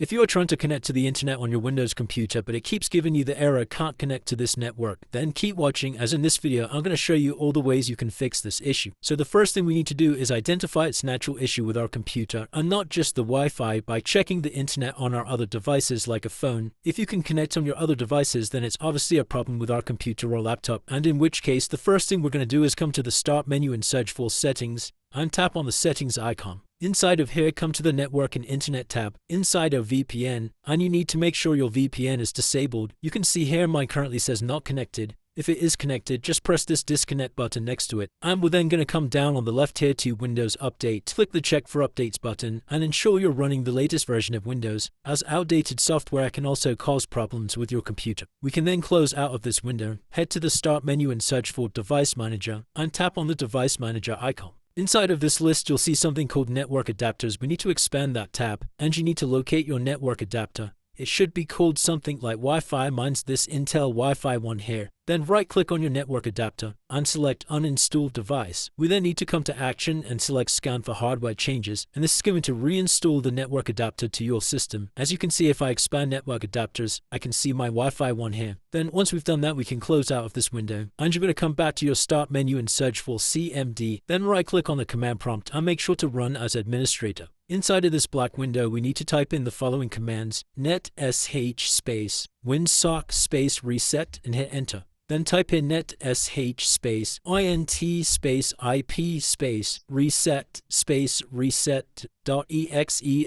If you are trying to connect to the internet on your Windows computer but it keeps giving you the error can't connect to this network, then keep watching, as in this video I'm going to show you all the ways you can fix this issue. So the first thing we need to do is identify its natural issue with our computer and not just the Wi-Fi by checking the internet on our other devices like a phone. If you can connect on your other devices, then it's obviously a problem with our computer or laptop, and in which case the first thing we're going to do is come to the Start menu and search for Settings and tap on the Settings icon. Inside of here, come to the Network and Internet tab, inside of VPN, and you need to make sure your VPN is disabled. You can see here mine currently says not connected. If it is connected, just press this disconnect button next to it. And we're then going to come down on the left here to Windows Update. Click the Check for Updates button and ensure you're running the latest version of Windows, as outdated software can also cause problems with your computer. We can then close out of this window, head to the Start menu and search for Device Manager, and tap on the Device Manager icon. Inside of this list, you'll see something called Network Adapters. We need to expand that tab, and you need to locate your network adapter. It should be called something like Wi-Fi. Mine's this Intel Wi-Fi one here. Then right-click on your network adapter and select Uninstall Device. We then need to come to Action and select Scan for hardware changes, and this is going to reinstall the network adapter to your system. As you can see, if I expand network adapters, I can see my Wi-Fi one here. Then once we've done that, we can close out of this window, and you're going to come back to your Start menu and search for CMD. Then right-click on the command prompt and make sure to run as administrator. Inside of this black window, we need to type in the following commands: netsh space winsock space reset and hit enter. Then type in netsh space int space ip space reset.exe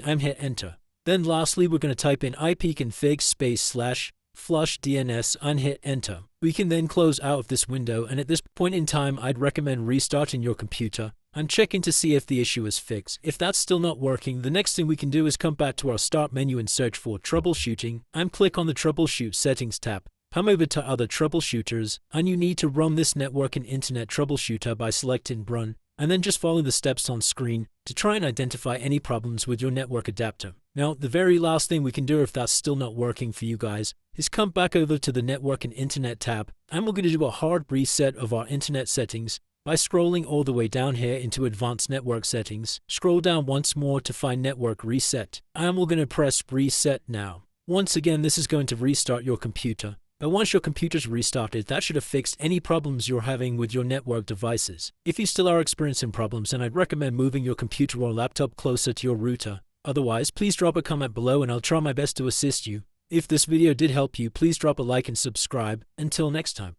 and hit enter. Then lastly, we're going to type in ipconfig space / flush DNS and hit enter. We can then close out of this window, and at this point in time I'd recommend restarting your computer and checking to see if the issue is fixed. If that's still not working, the next thing we can do is come back to our Start menu and search for Troubleshooting and click on the Troubleshoot Settings tab. Come over to Other Troubleshooters, and you need to run this Network and Internet Troubleshooter by selecting Run, and then just follow the steps on screen to try and identify any problems with your network adapter. Now, the very last thing we can do if that's still not working for you guys is come back over to the Network and Internet tab, and we're going to do a hard reset of our internet settings by scrolling all the way down here into Advanced Network Settings. Scroll down once more to find Network Reset, and we're going to press Reset now. Once again, this is going to restart your computer. But once your computer's restarted, that should have fixed any problems you're having with your network devices. If you still are experiencing problems, then I'd recommend moving your computer or laptop closer to your router. Otherwise, please drop a comment below and I'll try my best to assist you. If this video did help you, please drop a like and subscribe. Until next time.